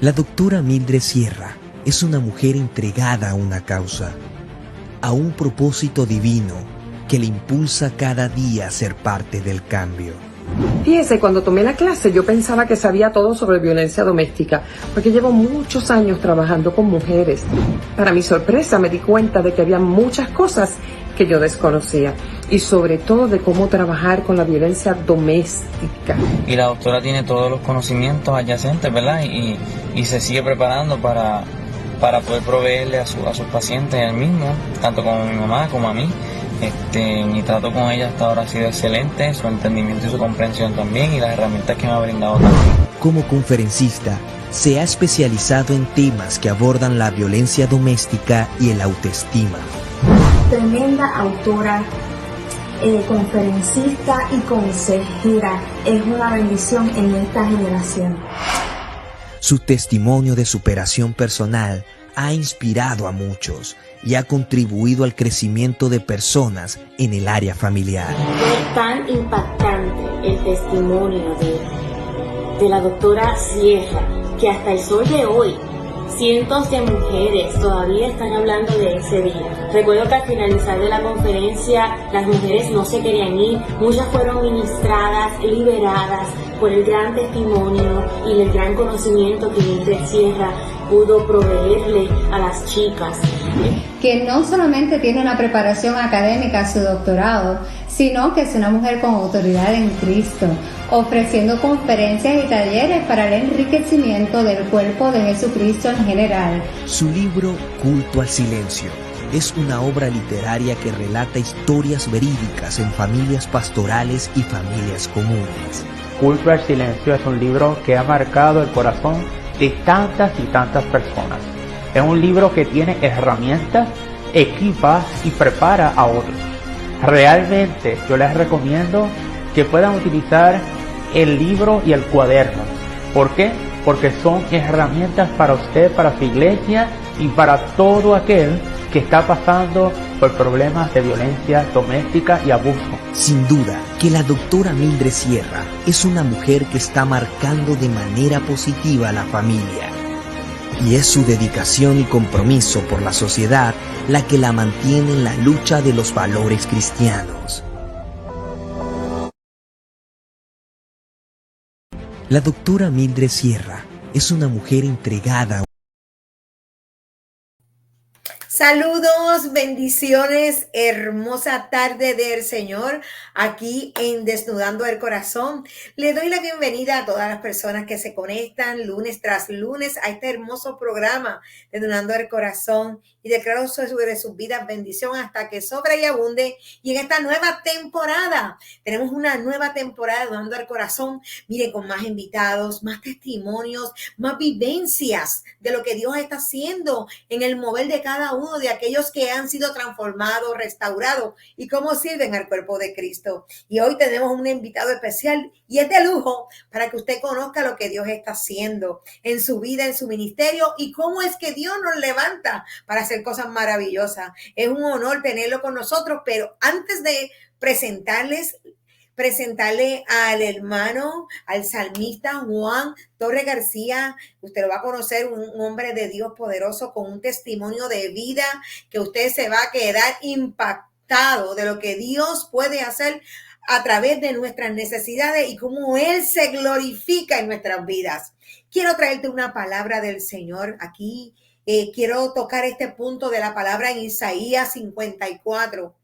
La doctora Mildred Sierra es una mujer entregada a una causa, a un propósito divino que le impulsa cada día a ser parte del cambio. Fíjese, cuando tomé la clase yo pensaba que sabía todo sobre violencia doméstica, porque llevo muchos años trabajando con mujeres. Para mi sorpresa me di cuenta de que había muchas cosas que yo desconocía, y sobre todo de cómo trabajar con la violencia doméstica. Y la doctora tiene todos los conocimientos adyacentes, ¿verdad? Y se sigue preparando para poder proveerle a sus pacientes el mismo, tanto como mi mamá como a mí. Mi trato con ella hasta ahora ha sido excelente, su entendimiento y su comprensión también, y las herramientas que me ha brindado también. Como conferencista, se ha especializado en temas que abordan la violencia doméstica y el autoestima. Tremenda autora, conferencista y consejera. Es una bendición en esta generación. Su testimonio de superación personal ha inspirado a muchos y ha contribuido al crecimiento de personas en el área familiar. Fue tan impactante el testimonio de la doctora Sierra que hasta el sol de hoy cientos de mujeres todavía están hablando de ese día. Recuerdo que al finalizar de la conferencia las mujeres no se querían ir, muchas fueron ministradas, liberadas por el gran testimonio y el gran conocimiento que Mildred Sierra pudo proveerle a las chicas. Que no solamente tiene una preparación académica, su doctorado, sino que es una mujer con autoridad en Cristo, ofreciendo conferencias y talleres para el enriquecimiento del cuerpo de Jesucristo en general. Su libro Culto al Silencio es una obra literaria que relata historias verídicas en familias pastorales y familias comunes. Culto al Silencio es un libro que ha marcado el corazón de tantas y tantas personas. Es un libro que tiene herramientas, equipa y prepara a otros. Realmente yo les recomiendo que puedan utilizar el libro y el cuaderno. ¿Por qué? Porque son herramientas para usted, para su iglesia y para todo aquel que está pasando por problemas de violencia doméstica y abuso. Sin duda que la doctora Mildred Sierra es una mujer que está marcando de manera positiva a la familia. Y es su dedicación y compromiso por la sociedad la que la mantiene en la lucha de los valores cristianos. La doctora Mildred Sierra es una mujer entregada. Saludos, bendiciones, hermosa tarde del Señor, aquí en Desnudando el Corazón. Le doy la bienvenida a todas las personas que se conectan lunes tras lunes a este hermoso programa, Desnudando el Corazón, y declaro sobre sus vidas bendición hasta que sobre y abunde. Y en esta nueva temporada, tenemos una nueva temporada de Desnudando el Corazón, mire, con más invitados, más testimonios, más vivencias de lo que Dios está haciendo en el mover de cada uno de aquellos que han sido transformados, restaurados y cómo sirven al cuerpo de Cristo. Y hoy tenemos un invitado especial y es de lujo para que usted conozca lo que Dios está haciendo en su vida, en su ministerio y cómo es que Dios nos levanta para hacer cosas maravillosas. Es un honor tenerlo con nosotros, pero antes de presentarle al hermano, al salmista Juan Torres García. Usted lo va a conocer, un hombre de Dios poderoso con un testimonio de vida que usted se va a quedar impactado de lo que Dios puede hacer a través de nuestras necesidades y cómo Él se glorifica en nuestras vidas. Quiero traerte una palabra del Señor aquí. Quiero tocar este punto de la palabra en Isaías 54.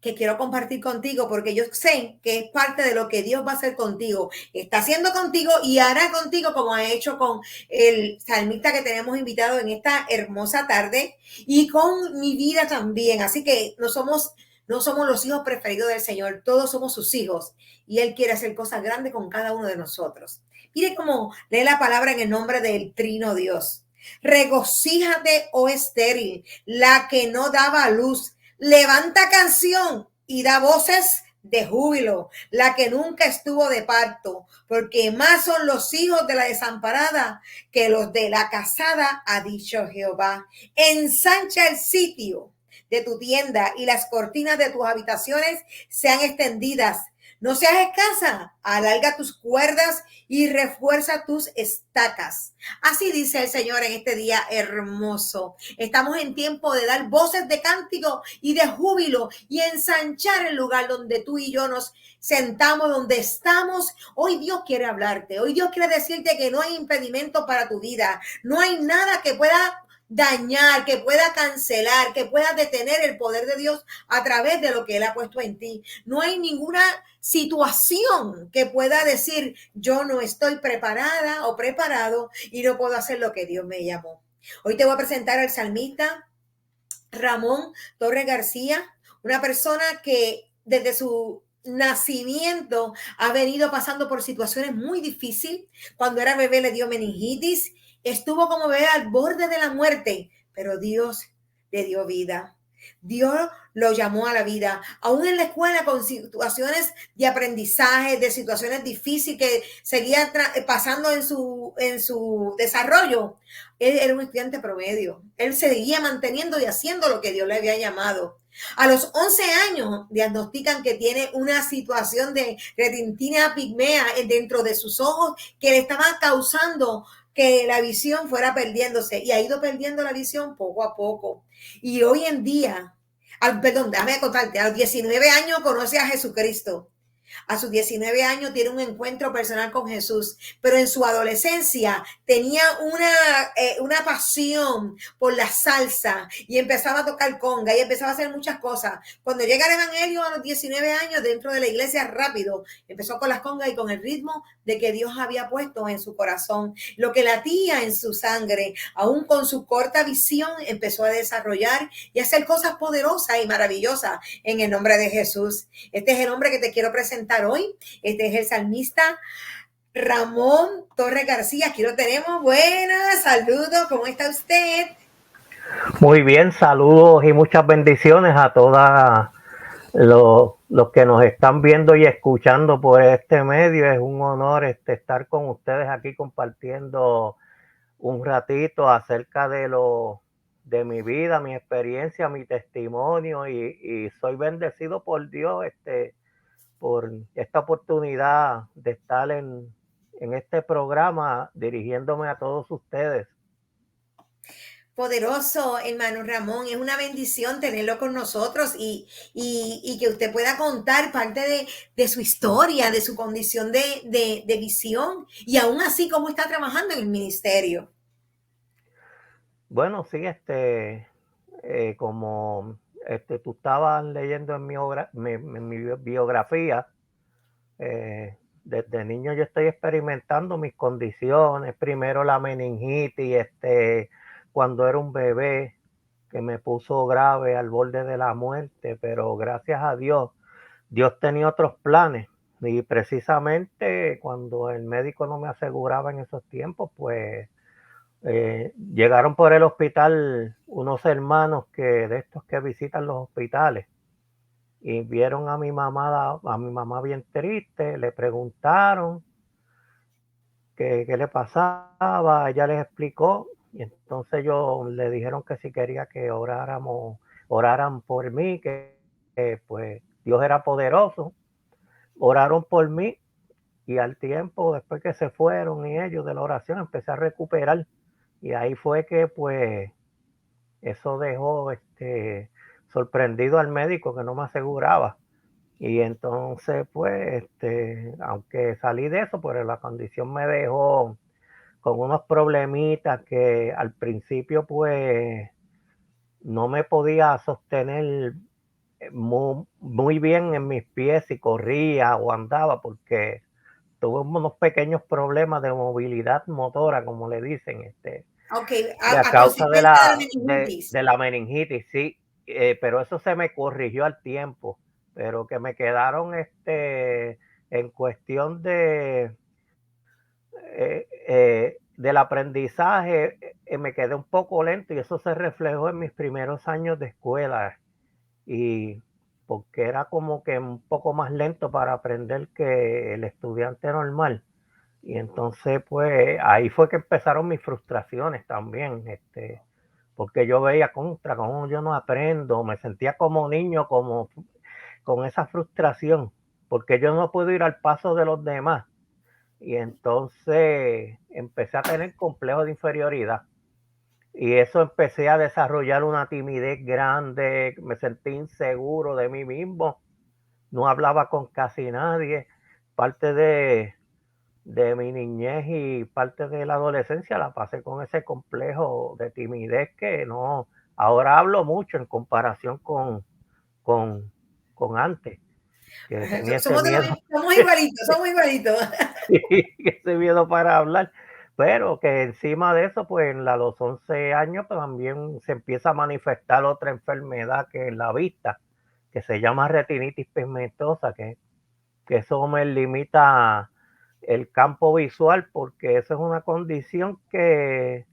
Que quiero compartir contigo porque yo sé que es parte de lo que Dios va a hacer contigo, está haciendo contigo y hará contigo como ha hecho con el salmista que tenemos invitado en esta hermosa tarde y con mi vida también. Así que no somos los hijos preferidos del Señor, todos somos sus hijos y Él quiere hacer cosas grandes con cada uno de nosotros. Mire cómo lee la palabra en el nombre del Trino Dios. Regocíjate, oh estéril, la que no daba luz. Levanta canción y da voces de júbilo, la que nunca estuvo de parto, porque más son los hijos de la desamparada que los de la casada, ha dicho Jehová. Ensancha el sitio de tu tienda y las cortinas de tus habitaciones sean extendidas. No seas escasa, alarga tus cuerdas y refuerza tus estacas. Así dice el Señor en este día hermoso. Estamos en tiempo de dar voces de cántico y de júbilo y ensanchar el lugar donde tú y yo nos sentamos, donde estamos. Hoy Dios quiere hablarte. Hoy Dios quiere decirte que no hay impedimento para tu vida. No hay nada que pueda dañar, que pueda cancelar, que pueda detener el poder de Dios a través de lo que Él ha puesto en ti. No hay ninguna situación que pueda decir yo no estoy preparada o preparado y no puedo hacer lo que Dios me llamó. Hoy te voy a presentar al salmista Ramón Torres García, una persona que desde su nacimiento ha venido pasando por situaciones muy difíciles. Cuando era bebé le dio meningitis, estuvo como bebé al borde de la muerte, pero Dios le dio vida. Dios lo llamó a la vida, aún en la escuela con situaciones de aprendizaje, de situaciones difíciles que seguía pasando en su desarrollo. Él era un estudiante promedio, él seguía manteniendo y haciendo lo que Dios le había llamado. A los 11 años diagnostican que tiene una situación de retintina pigmea dentro de sus ojos que le estaba causando que la visión fuera perdiéndose y ha ido perdiendo la visión poco a poco. Y hoy en día, déjame contarte, a los 19 años conoce a Jesucristo. A sus 19 años tiene un encuentro personal con Jesús, pero en su adolescencia tenía una pasión por la salsa y empezaba a tocar conga y empezaba a hacer muchas cosas. Cuando llega el evangelio a los 19 años dentro de la iglesia, rápido empezó con las congas y con el ritmo de que Dios había puesto en su corazón, lo que latía en su sangre. Aún con su corta visión empezó a desarrollar y a hacer cosas poderosas y maravillosas en el nombre de Jesús. Este es el hombre que te quiero presentar hoy. Este es el salmista Ramón Torres García. Aquí lo tenemos. Buenas, saludos. ¿Cómo está usted? Muy bien, saludos y muchas bendiciones a todos los que nos están viendo y escuchando por este medio. Es un honor estar con ustedes aquí compartiendo un ratito acerca de mi vida, mi experiencia, mi testimonio y soy bendecido por Dios por esta oportunidad de estar en este programa dirigiéndome a todos ustedes. Poderoso, hermano Ramón, es una bendición tenerlo con nosotros y que usted pueda contar parte de su historia, de su condición de visión y aún así cómo está trabajando en el ministerio. Bueno, sí, como tú estabas leyendo en mi biografía, desde niño yo estoy experimentando mis condiciones. Primero la meningitis, cuando era un bebé, que me puso grave al borde de la muerte, pero gracias a Dios, Dios tenía otros planes. Y precisamente cuando el médico no me aseguraba en esos tiempos, pues llegaron por el hospital unos hermanos de estos que visitan los hospitales y vieron a mi mamá bien triste, le preguntaron qué le pasaba, ella les explicó y entonces ellos le dijeron que si quería que oraran por mí, que pues Dios era poderoso. Oraron por mí y al tiempo, después que se fueron y ellos de la oración, empecé a recuperar. Y ahí fue que pues eso dejó sorprendido al médico que no me aseguraba. Y entonces pues aunque salí de eso, pues la condición me dejó con unos problemitas que al principio pues no me podía sostener muy bien en mis pies si corría o andaba, porque tuve unos pequeños problemas de movilidad motora, como le dicen, Okay, a causa de la meningitis, sí, pero eso se me corrigió al tiempo, pero que me quedaron en cuestión del aprendizaje, me quedé un poco lento y eso se reflejó en mis primeros años de escuela, y porque era como que un poco más lento para aprender que el estudiante normal. Y entonces, pues, ahí fue que empezaron mis frustraciones también, porque yo veía cómo yo no aprendo, me sentía como niño, como con esa frustración, porque yo no puedo ir al paso de los demás. y entonces empecé a tener complejos de inferioridad. Y eso empecé a desarrollar una timidez grande, me sentí inseguro de mí mismo, no hablaba con casi nadie. Parte de mi niñez y parte de la adolescencia la pasé con ese complejo de timidez que no, ahora hablo mucho en comparación con, con antes, que tenía ese Somos, miedo, somos igualitos, somos igualitos. ese miedo para hablar, pero que encima de eso, pues a los 11 años pues, también se empieza a manifestar otra enfermedad que es la vista, que se llama retinitis pigmentosa, que eso me limita el campo visual, porque eso es una condición que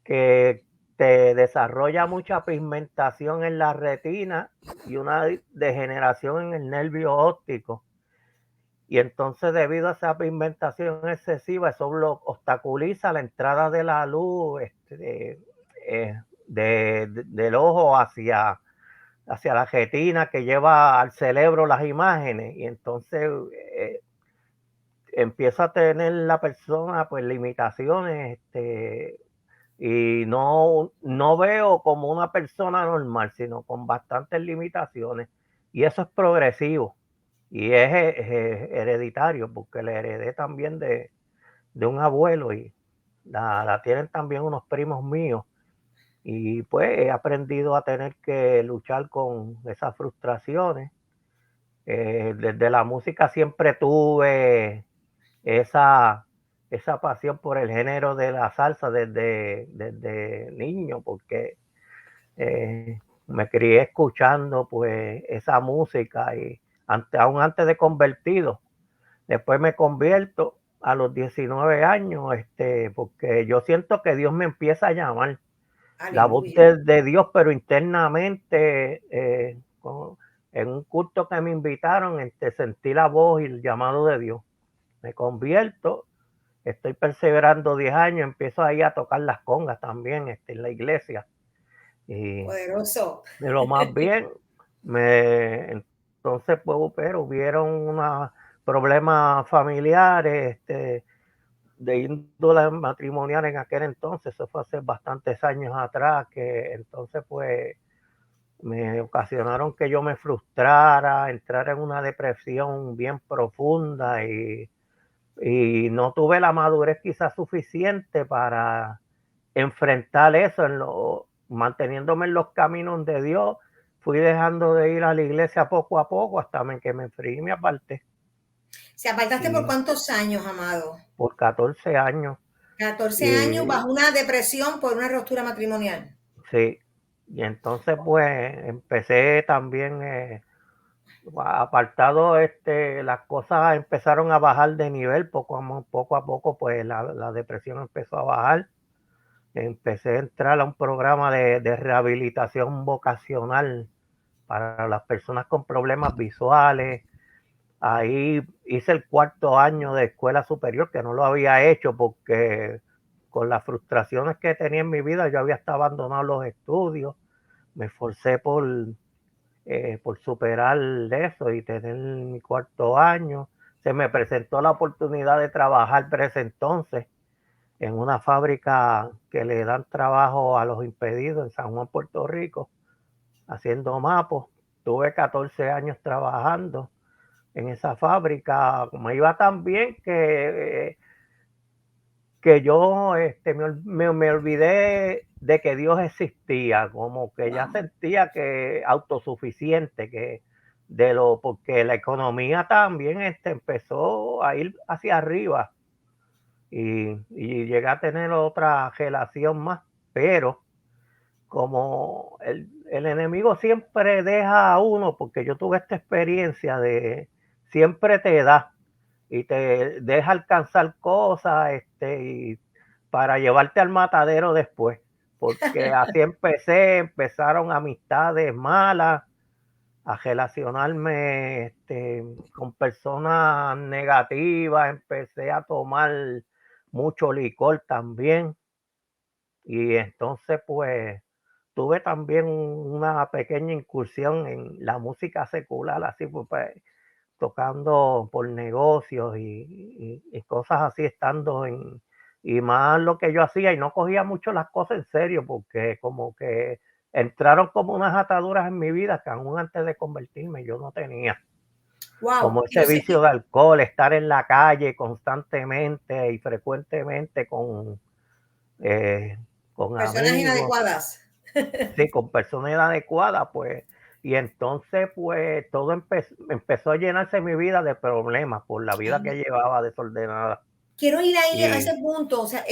te desarrolla mucha pigmentación en la retina y una degeneración en el nervio óptico. Y entonces, debido a esa pigmentación excesiva, eso obstaculiza la entrada de la luz del ojo hacia la retina que lleva al cerebro las imágenes. Y entonces empieza a tener la persona pues limitaciones, y no veo como una persona normal, sino con bastantes limitaciones. Y eso es progresivo y es hereditario, porque la heredé también de un abuelo y la tienen también unos primos míos. Y pues he aprendido a tener que luchar con esas frustraciones. Desde la música siempre tuve esa, esa pasión por el género de la salsa desde niño, porque me crié escuchando pues esa música y aún antes de convertido. Después me convierto a los 19 años, porque yo siento que Dios me empieza a llamar. La voz Aleluya. de Dios, pero internamente, en un culto que me invitaron, sentí la voz y el llamado de Dios. Me convierto, estoy perseverando 10 años, empiezo ahí a tocar las congas también en la iglesia. Y Poderoso. de lo más bien, entonces pues, pero hubieron unos problemas familiares, de índole matrimonial en aquel entonces, eso fue hace bastantes años atrás, que entonces pues me ocasionaron que yo me frustrara, entrara en una depresión bien profunda y no tuve la madurez quizás suficiente para enfrentar eso, manteniéndome en los caminos de Dios. Fui dejando de ir a la iglesia poco a poco hasta que me enfrié y me aparté. ¿Se apartaste por Y cuántos años, amado? por 14 años. 14 años Y bajo una depresión por una ruptura matrimonial. sí, y entonces pues empecé también apartado, las cosas empezaron a bajar de nivel poco a poco, pues la depresión empezó a bajar. Empecé a entrar a un programa de rehabilitación vocacional para las personas con problemas visuales. Ahí hice el 4º año de escuela superior, que no lo había hecho porque con las frustraciones que tenía en mi vida yo había hasta abandonado los estudios. Me esforcé por superar eso y tener mi 4º año. Se me presentó la oportunidad de trabajar por ese entonces en una fábrica que le dan trabajo a los impedidos en San Juan, Puerto Rico, haciendo mapos. Tuve 14 años trabajando en esa fábrica. Me iba tan bien que yo me olvidé de que Dios existía, como que ya sentía que autosuficiente, porque la economía también empezó a ir hacia arriba y llegué a tener otra relación más, pero como el enemigo siempre deja a uno, porque yo tuve esta experiencia siempre te da y te deja alcanzar cosas, y para llevarte al matadero después, porque así empezaron amistades malas, a relacionarme con personas negativas, empecé a tomar mucho licor también y entonces pues tuve también una pequeña incursión en la música secular, así pues, tocando por negocios y cosas así, y más lo que yo hacía, y no cogía mucho las cosas en serio, porque como que entraron como unas ataduras en mi vida que aún antes de convertirme yo no tenía. Wow. Como ese vicio de alcohol, estar en la calle constantemente y frecuentemente eh, con Personas amigos, inadecuadas. sí, con personas inadecuadas, pues, y entonces, pues, todo empezó a llenarse mi vida de problemas por la vida que llevaba desordenada. Quiero ir ahí a Y ese punto, o sea,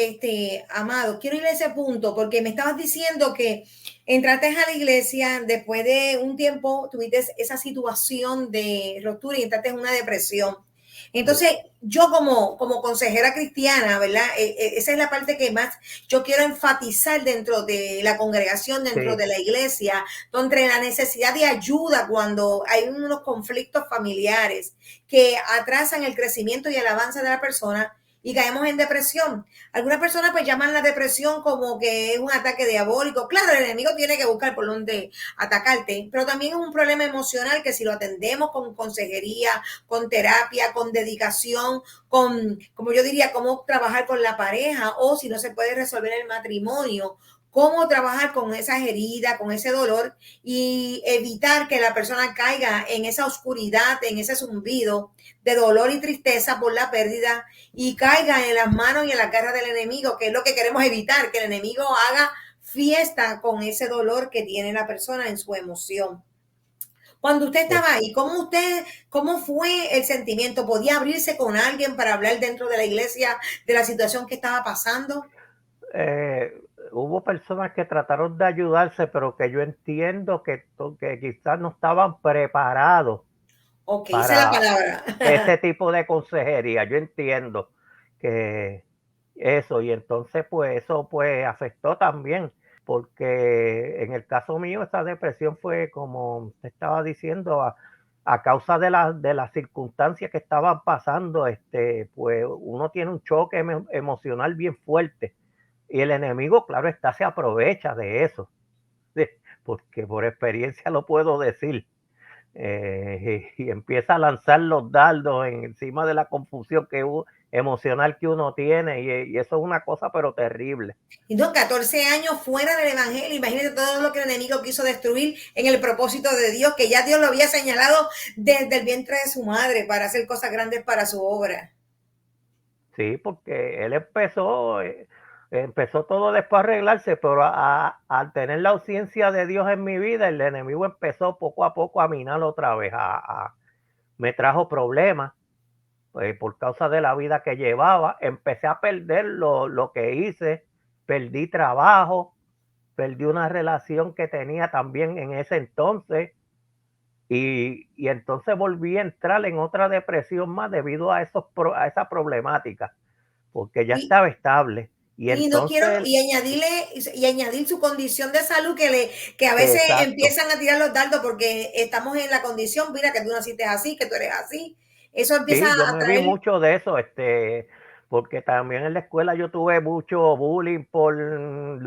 Amado, quiero ir a ese punto porque me estabas diciendo que entraste a la iglesia, después de un tiempo tuviste esa situación de ruptura y entraste en una depresión. Entonces, yo como consejera cristiana, ¿verdad? Esa es la parte que más yo quiero enfatizar dentro de la congregación, dentro sí, de la iglesia, donde la necesidad de ayuda cuando hay unos conflictos familiares que atrasan el crecimiento y el avance de la persona y caemos en depresión. Algunas personas pues llaman la depresión como que es un ataque diabólico. Claro, el enemigo tiene que buscar por dónde atacarte, pero también es un problema emocional que si lo atendemos con consejería, con terapia, con dedicación, como yo diría, cómo trabajar con la pareja o si no se puede resolver el matrimonio, cómo trabajar con esas heridas, con ese dolor y evitar que la persona caiga en esa oscuridad, en ese zumbido de dolor y tristeza por la pérdida y caiga en las manos y en la garra del enemigo, que es lo que queremos evitar, que el enemigo haga fiesta con ese dolor que tiene la persona en su emoción. Cuando usted estaba ahí, cómo fue el sentimiento? ¿Podía abrirse con alguien para hablar dentro de la iglesia de la situación que estaba pasando? eh, hubo personas que trataron de ayudarse, pero que yo entiendo que quizás no estaban preparados Ok, esa es la para palabra. ese tipo de consejería. Yo entiendo que eso, y entonces pues eso pues afectó también, porque en el caso mío esa depresión fue como te estaba diciendo, a causa de las circunstancias que estaban pasando, pues uno tiene un choque emocional bien fuerte y el enemigo, claro está, se aprovecha de eso, porque por experiencia lo puedo decir. Y empieza a lanzar los dardos encima de la confusión emocional que uno tiene, y eso es una cosa pero terrible. Y no, 14 años fuera del evangelio, imagínate todo lo que el enemigo quiso destruir en el propósito de Dios, que ya Dios lo había señalado desde el vientre de su madre para hacer cosas grandes para su obra. Sí, porque él empezó todo después a arreglarse, pero al tener la ausencia de Dios en mi vida, el enemigo empezó poco a poco a minar otra vez, me trajo problemas, pues, por causa de la vida que llevaba. Empecé a perder lo que hice, perdí trabajo, perdí una relación que tenía también en ese entonces, y entonces volví a entrar en otra depresión más debido a esa problemática, porque ya Y, estaba estable. Y y no quiero, entonces, y añadir su condición de salud que a veces exacto. empiezan a tirar los dardos porque estamos en la condición, mira que tú naciste así, que tú eres así. Eso empieza Sí, yo a me vi traer mucho de eso, porque también en la escuela yo tuve mucho bullying por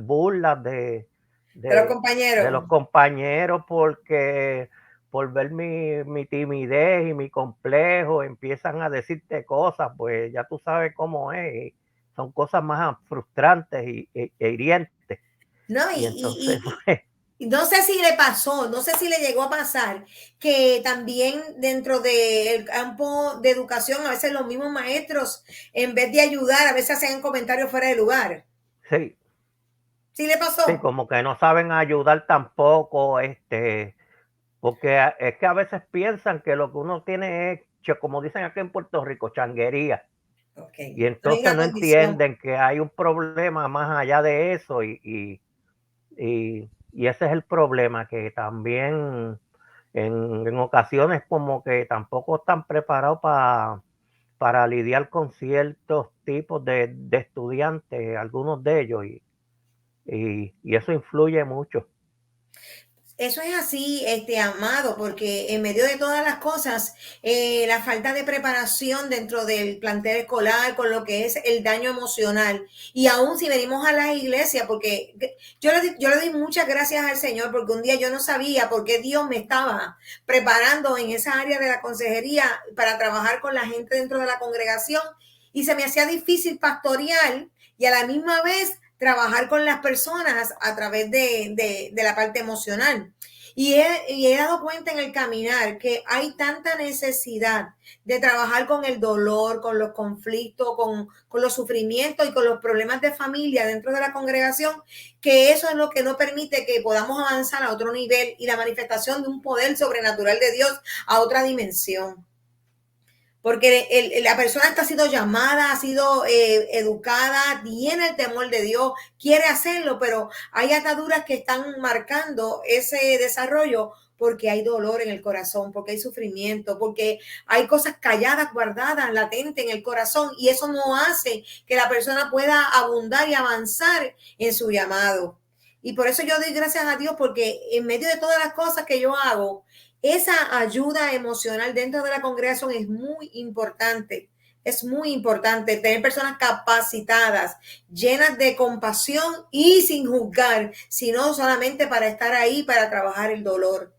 burlas de los de los compañeros. compañeros, porque por ver mi timidez y mi complejo empiezan a decirte cosas, pues ya tú sabes cómo es, y son cosas más frustrantes e hirientes. No, Y entonces, pues, no sé si le pasó, no sé si le llegó a pasar que también dentro del campo de educación a veces los mismos maestros en vez de ayudar a veces hacen comentarios fuera de lugar. sí, ¿Sí le sí, pasó? como que no saben ayudar tampoco, porque es que a veces piensan que lo que uno tiene es, como dicen aquí en Puerto Rico, changuería. Ok, Y no hay entonces una no condición. entienden que hay un problema más allá de eso, y ese es el problema, que también en ocasiones como que tampoco están preparados para lidiar con ciertos tipos de estudiantes, algunos de ellos, y eso influye mucho. Eso es así, amado, porque en medio de todas las cosas, la falta de preparación dentro del plantel escolar con lo que es el daño emocional, y aún si venimos a la iglesia, porque yo le doy muchas gracias al Señor, porque un día yo no sabía por qué Dios me estaba preparando en esa área de la consejería para trabajar con la gente dentro de la congregación, y se me hacía difícil pastorear y a la misma vez trabajar con las personas a través de la parte emocional. Y he dado cuenta en el caminar que hay tanta necesidad de trabajar con el dolor, con los conflictos, con los sufrimientos y con los problemas de familia dentro de la congregación, que eso es lo que no permite que podamos avanzar a otro nivel y la manifestación de un poder sobrenatural de Dios a otra dimensión. Porque la persona está siendo llamada, ha sido educada, tiene el temor de Dios, quiere hacerlo, pero hay ataduras que están marcando ese desarrollo porque hay dolor en el corazón, porque hay sufrimiento, porque hay cosas calladas, guardadas, latentes en el corazón, y eso no hace que la persona pueda abundar y avanzar en su llamado. Y por eso yo doy gracias a Dios, porque en medio de todas las cosas que yo hago, esa ayuda emocional dentro de la congregación es muy importante. Es muy importante tener personas capacitadas, llenas de compasión y sin juzgar, sino solamente para estar ahí, para trabajar el dolor.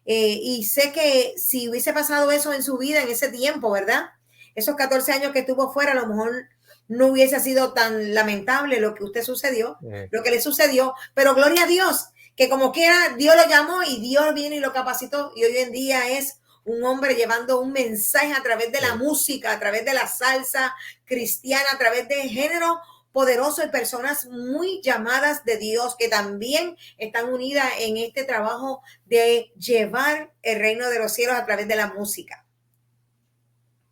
Y sé que si hubiese pasado eso en su vida en ese tiempo, ¿verdad? Esos 14 años que estuvo fuera, a lo mejor no hubiese sido tan lamentable lo que usted sucedió, lo que le sucedió, pero gloria a Dios, que como quiera, Dios lo llamó y Dios vino y lo capacitó, y hoy en día es un hombre llevando un mensaje a través de la música, a través de la salsa cristiana, a través de género poderoso y personas muy llamadas de Dios que también están unidas en este trabajo de llevar el reino de los cielos a través de la música.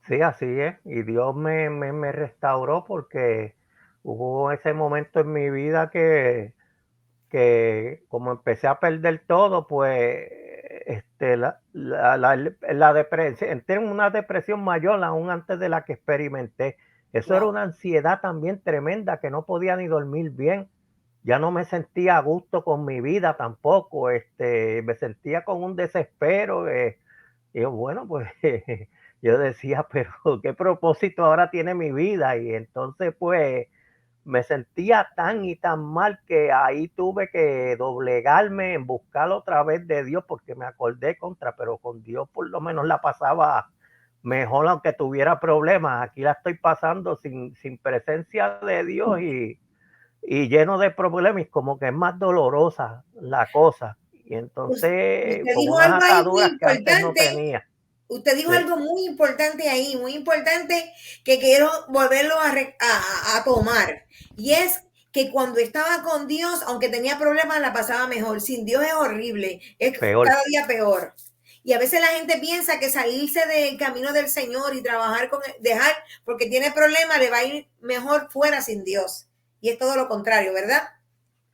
Sí, así es. Y Dios me restauró porque hubo ese momento en mi vida que como empecé a perder todo, pues la depresión, entré en una depresión mayor aún antes de la que experimenté. Eso era una ansiedad también tremenda, que no podía ni dormir bien. Ya no me sentía a gusto con mi vida tampoco. Me sentía con un desespero. Y yo, bueno, pues yo decía, pero ¿qué propósito ahora tiene mi vida? Y entonces, pues, me sentía tan y tan mal que ahí tuve que doblegarme en buscar otra vez de Dios, porque me acordé pero con Dios por lo menos la pasaba mejor, aunque tuviera problemas. Aquí la estoy pasando sin presencia de Dios y lleno de problemas, y como que es más dolorosa la cosa. Y entonces, Usted con dijo unas algo ahí muy ataduras que antes no importante. tenía. Usted dijo algo muy importante ahí, muy importante, que quiero volverlo a tomar. Y es que cuando estaba con Dios, aunque tenía problemas, la pasaba mejor. Sin Dios es horrible, es Peor. cada día peor. Y a veces la gente piensa que salirse del camino del Señor y trabajar dejar, porque tiene problemas, le va a ir mejor fuera sin Dios. Y es todo lo contrario, ¿verdad?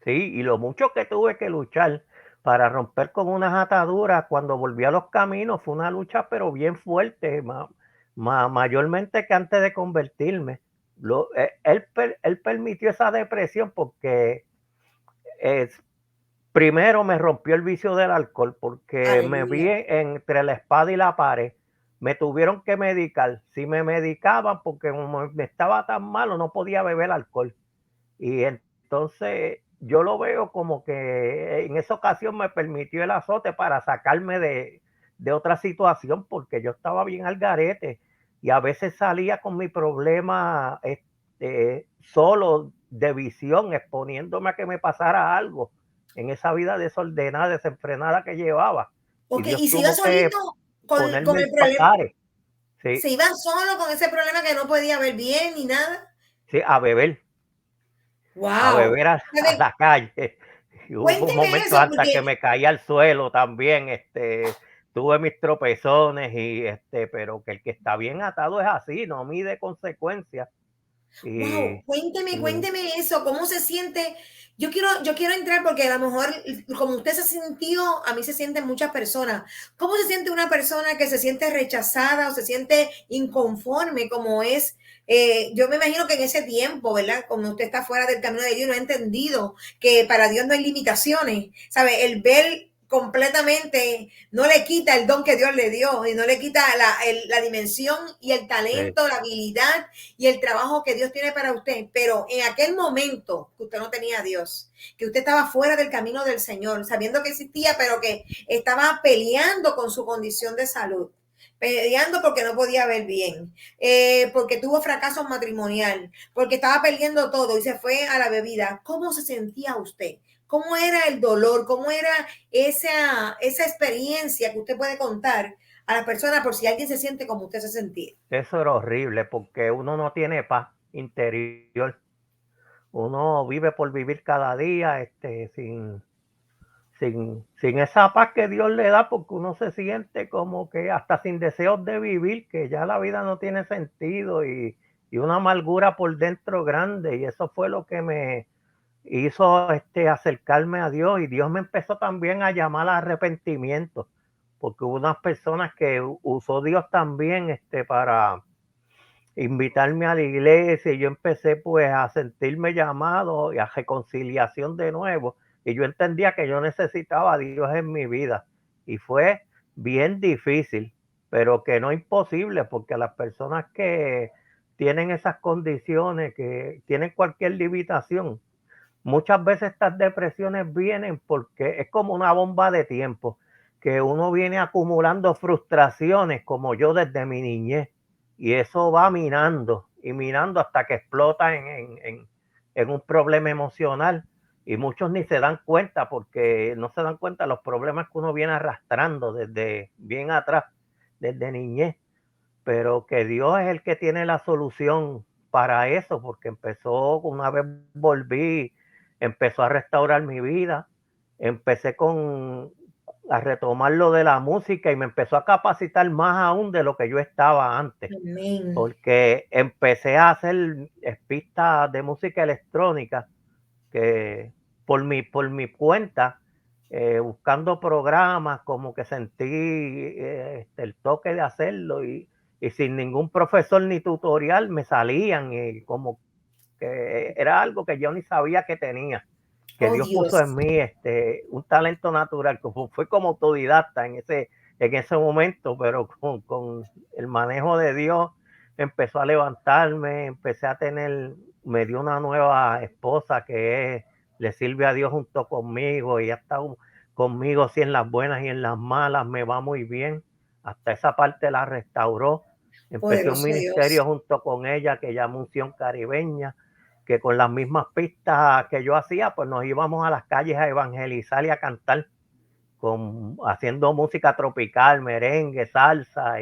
Sí, y lo mucho que tuve que luchar para romper con unas ataduras cuando volví a los caminos fue una lucha pero bien fuerte, mayormente que antes de convertirme. Él permitió esa depresión porque primero me rompió el vicio del alcohol, porque me vi entre la espada y la pared. Me tuvieron que medicar. Si me medicaban, porque como me estaba tan malo, no podía beber alcohol. Y entonces yo lo veo como que en esa ocasión me permitió el azote para sacarme de otra situación, porque yo estaba bien al garete y a veces salía con mi problema solo de visión, exponiéndome a que me pasara algo en esa vida desordenada, desenfrenada que llevaba. Ok, Dios y se iba tuvo que solito con ponerme el el problema. pasaje. Sí, Se iba solo con ese problema que no podía ver bien ni nada. sí, a beber. Wow. A beber a la calle. Y hubo un Cuénteme momento eso, hasta porque que me caí al suelo también. Tuve mis tropezones pero que el que está bien atado es así, no mide consecuencias. wow, Y cuénteme eso, ¿cómo se siente? Yo quiero entrar porque a lo mejor, como usted se sintió, a mí se sienten muchas personas. ¿Cómo se siente una persona que se siente rechazada o se siente inconforme como es? Yo me imagino que en ese tiempo, ¿verdad? Como usted está fuera del camino de Dios, no ha entendido que para Dios no hay limitaciones, ¿sabe? El ver completamente, no le quita el don que Dios le dio y no le quita la dimensión y el talento, la habilidad y el trabajo que Dios tiene para usted. Pero en aquel momento que usted no tenía a Dios, que usted estaba fuera del camino del Señor, sabiendo que existía, pero que estaba peleando con su condición de salud, peleando porque no podía ver bien, porque tuvo fracaso matrimonial, porque estaba perdiendo todo y se fue a la bebida. ¿Cómo se sentía usted? ¿Cómo era el dolor? ¿Cómo era esa experiencia que usted puede contar a las personas por si alguien se siente como usted se sentía? Eso era horrible porque uno no tiene paz interior. Uno vive por vivir cada día sin esa paz que Dios le da, porque uno se siente como que hasta sin deseos de vivir, que ya la vida no tiene sentido y una amargura por dentro grande. Y eso fue lo que me hizo acercarme a Dios, y Dios me empezó también a llamar al arrepentimiento, porque hubo unas personas que usó Dios también para invitarme a la iglesia, y yo empecé pues a sentirme llamado y a reconciliación de nuevo, y yo entendía que yo necesitaba a Dios en mi vida, y fue bien difícil, pero que no imposible, porque las personas que tienen esas condiciones, que tienen cualquier limitación, muchas veces estas depresiones vienen porque es como una bomba de tiempo, que uno viene acumulando frustraciones, como yo desde mi niñez, y eso va minando y minando hasta que explota en un problema emocional, y muchos ni se dan cuenta, porque no se dan cuenta de los problemas que uno viene arrastrando desde bien atrás, desde niñez, pero que Dios es el que tiene la solución para eso, porque una vez empezó a restaurar mi vida, empecé a retomar lo de la música, y me empezó a capacitar más aún de lo que yo estaba antes. Amén. Porque empecé a hacer pistas de música electrónica, que por mi cuenta, buscando programas, como que sentí el toque de hacerlo, y sin ningún profesor ni tutorial me salían, y como que era algo que yo ni sabía que tenía, que Dios puso en mí un talento natural, que fue como autodidacta en ese momento, pero con el manejo de Dios empezó a levantarme, me dio una nueva esposa que le sirve a Dios junto conmigo, y ha estado conmigo sí en las buenas y en las malas, me va muy bien, hasta esa parte la restauró. Empecé un ministerio junto con ella que llama Unción Caribeña, que con las mismas pistas que yo hacía, pues nos íbamos a las calles a evangelizar y a cantar, haciendo música tropical, merengue, salsa,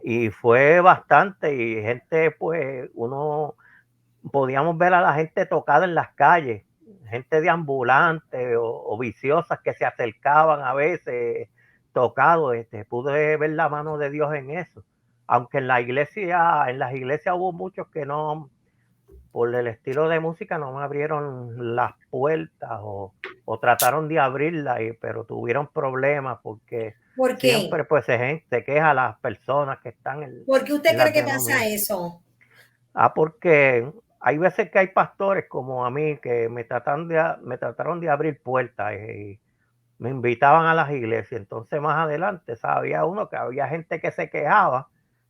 y fue bastante, y gente, pues podíamos ver a la gente tocada en las calles, gente de ambulante o viciosas que se acercaban a veces tocados. Pude ver la mano de Dios en eso, aunque en las iglesias hubo muchos que no, por el estilo de música, no me abrieron las puertas o trataron de abrirlas, pero tuvieron problemas, porque ¿por qué? Siempre pues se queja a las personas que están ¿Por qué usted cree que pasa eso? Porque hay veces que hay pastores como a mí que me trataron de abrir puertas, y me invitaban a las iglesias. Entonces más adelante sabía uno que había gente que se quejaba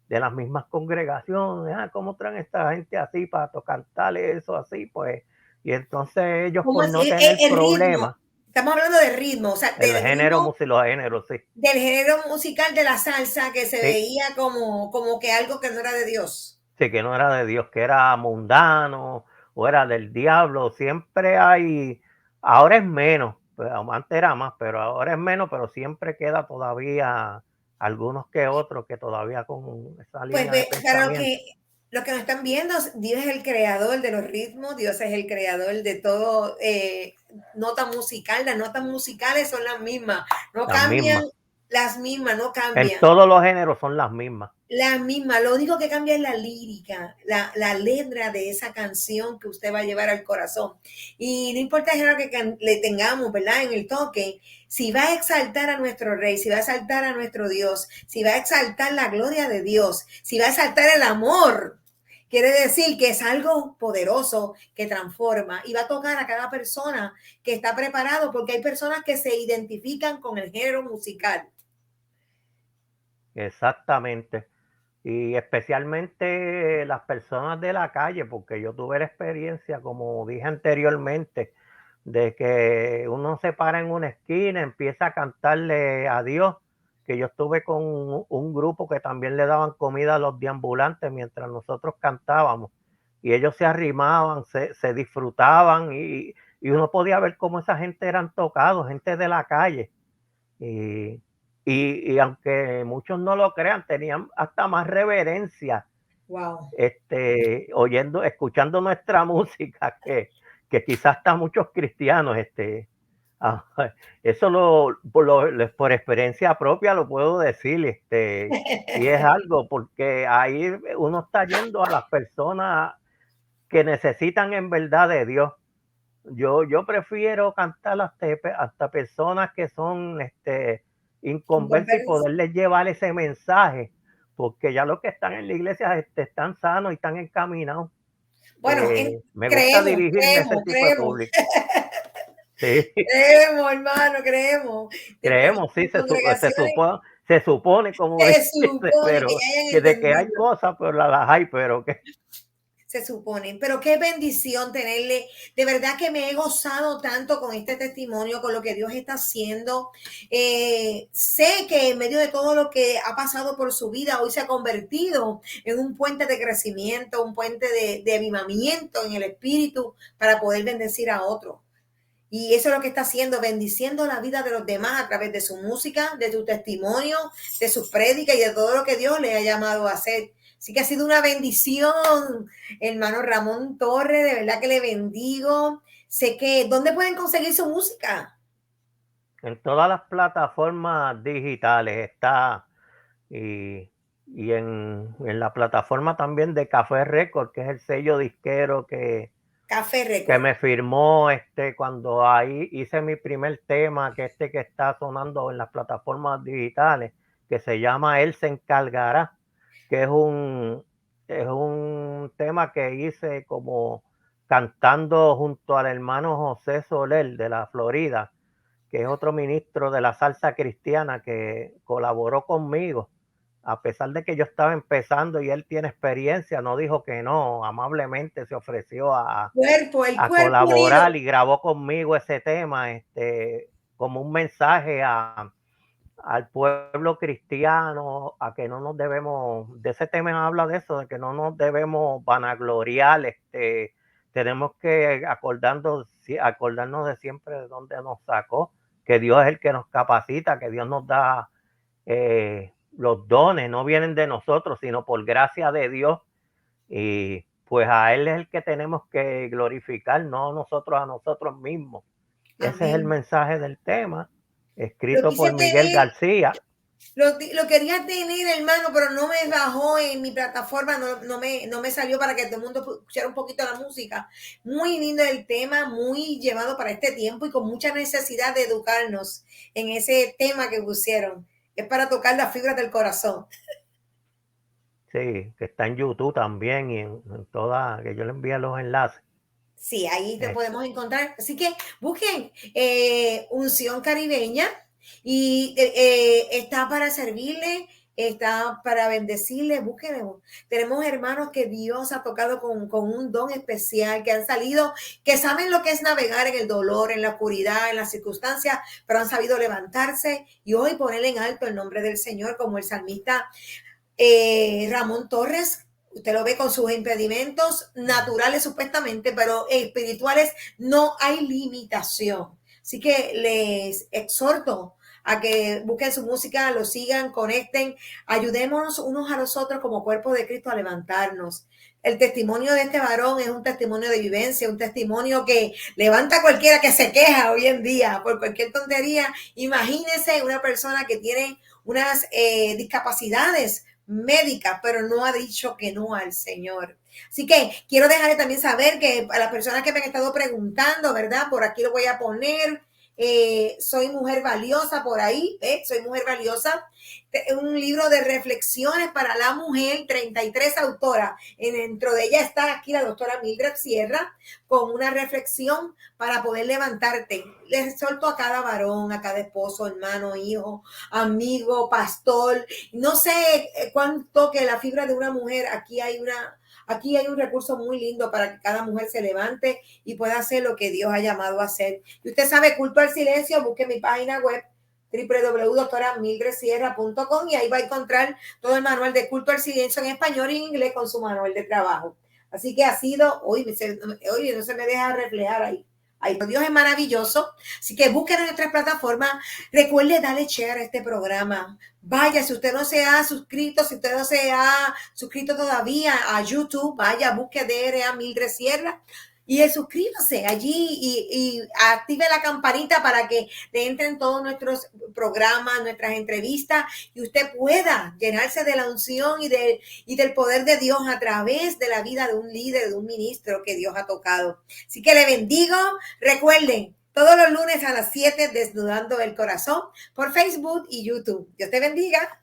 de las mismas congregaciones. ¿Cómo traen esta gente así para cantar eso así? Pues, y entonces ellos, por no tener problemas. Estamos hablando de ritmo, o sea, los géneros, sí. Del género musical de la salsa, que se veía como que algo que no era de Dios. Sí, que no era de Dios, que era mundano o era del diablo. Siempre hay, ahora es menos, pues antes era más, pero ahora es menos, pero siempre queda todavía algunos que otros que todavía con esa línea de pensamiento. Pero lo que nos están viendo, Dios es el creador de los ritmos, Dios es el creador de todo, nota musical. Las notas musicales son las mismas, no cambian, las mismas, no cambian. En todos los géneros son las mismas. La misma, lo único que cambia es la lírica, la letra de esa canción que usted va a llevar al corazón. Y no importa el género que le tengamos, ¿verdad? En el toque, si va a exaltar a nuestro Rey, si va a exaltar a nuestro Dios, si va a exaltar la gloria de Dios, si va a exaltar el amor Quiere decir que es algo poderoso que transforma y va a tocar a cada persona que está preparado, porque hay personas que se identifican con el género musical. Exactamente. Y especialmente las personas de la calle, porque yo tuve la experiencia, como dije anteriormente, de que uno se para en una esquina, empieza a cantarle a Dios, que yo estuve con un grupo que también le daban comida a los deambulantes mientras nosotros cantábamos, y ellos se arrimaban, se disfrutaban, y uno podía ver cómo esa gente eran tocados, gente de la calle. Y, y aunque muchos no lo crean, tenían hasta más reverencia, Wow. escuchando nuestra música que quizás hasta muchos cristianos. Eso por experiencia propia lo puedo decir, y es algo, porque ahí uno está yendo a las personas que necesitan en verdad de Dios. Yo prefiero cantar hasta personas que son inconversas y poderles llevar ese mensaje, porque ya los que están en la iglesia están sanos y están encaminados. Bueno, Me gusta dirigirme a ese tipo de público. Sí. Creemos, hermano, creemos. Creemos, sí, se supone, como dice, pero que de que hay cosas, pero las hay, pero que se supone, pero qué bendición tenerle, de verdad que me he gozado tanto con este testimonio, con lo que Dios está haciendo. Sé que en medio de todo lo que ha pasado por su vida, hoy se ha convertido en un puente de crecimiento, un puente de avivamiento en el espíritu para poder bendecir a otros. Y eso es lo que está haciendo, bendiciendo la vida de los demás a través de su música, de su testimonio, de sus prédicas y de todo lo que Dios le ha llamado a hacer. Así que ha sido una bendición, hermano Ramón Torres, de verdad que le bendigo. Sé que, ¿dónde pueden conseguir su música? En todas las plataformas digitales está, y en la plataforma también de Café Record, que es el sello disquero que me firmó cuando ahí hice mi primer tema, que está sonando en las plataformas digitales, que se llama Él se encargará, que es un tema que hice como cantando junto al hermano José Soler de la Florida, que es otro ministro de la salsa cristiana que colaboró conmigo. A pesar de que yo estaba empezando y él tiene experiencia, no dijo que no, amablemente se ofreció a colaborar unido. Y grabó conmigo ese tema, como un mensaje al pueblo cristiano, a que no nos debemos, de ese tema habla de eso, de que no nos debemos vanagloriar, tenemos que acordarnos de siempre de dónde nos sacó, que Dios es el que nos capacita, que Dios nos da los dones, no vienen de nosotros, sino por gracia de Dios, y pues a Él es el que tenemos que glorificar, no nosotros a nosotros mismos. Amén. Ese es el mensaje del tema, escrito por Miguel García. Lo quería tener, hermano, pero no me bajó en mi plataforma, no me salió para que todo el mundo escuchara un poquito la música. Muy lindo el tema, muy llevado para este tiempo y con mucha necesidad de educarnos en ese tema que pusieron. Es para tocar las fibras del corazón. Sí, que está en YouTube también y en toda, que yo le envíe los enlaces. Sí, ahí te podemos encontrar. Así que busquen Unción Caribeña y está para servirle, está para bendecirle, búsquenlo. Tenemos hermanos que Dios ha tocado con un don especial, que han salido, que saben lo que es navegar en el dolor, en la oscuridad, en las circunstancias, pero han sabido levantarse y hoy poner en alto el nombre del Señor, como el salmista Ramón Torres. Usted lo ve con sus impedimentos naturales supuestamente, pero espirituales no hay limitación. Así que les exhorto a que busquen su música, lo sigan, conecten, ayudémonos unos a los otros como cuerpo de Cristo a levantarnos. El testimonio de este varón es un testimonio de vivencia, un testimonio que levanta a cualquiera que se queja hoy en día por cualquier tontería. Imagínense una persona que tiene unas discapacidades médica, pero no ha dicho que no al Señor. Así que quiero dejarle también saber que a las personas que me han estado preguntando, ¿verdad? Por aquí lo voy a poner, Soy Mujer Valiosa por ahí, Soy Mujer Valiosa, un libro de reflexiones para la mujer, 33 autoras, dentro de ella está aquí la doctora Mildred Sierra, con una reflexión para poder levantarte. Les exhorto a cada varón, a cada esposo, hermano, hijo, amigo, pastor, no sé cuánto que la fibra de una mujer, aquí hay un recurso muy lindo para que cada mujer se levante y pueda hacer lo que Dios ha llamado a hacer. Y usted sabe, Culto al Silencio, busque mi página web www.doctoramildredsierra.com y ahí va a encontrar todo el manual de Culto al Silencio en español y en inglés con su manual de trabajo. Así que ha sido, hoy no se me deja reflejar ahí. Ay, Dios es maravilloso. Así que busquen en nuestras plataformas. Recuerde darle share a este programa. Vaya, si usted no se ha suscrito, si usted no se ha suscrito todavía a YouTube, vaya, busque DRA Mildred Sierra y suscríbase allí y active la campanita para que le entren todos nuestros programas, nuestras entrevistas y usted pueda llenarse de la unción y del poder de Dios a través de la vida de un líder, de un ministro que Dios ha tocado. Así que le bendigo. Recuerden, todos los lunes a las 7, Desnudando el Corazón por Facebook y YouTube. Dios te bendiga.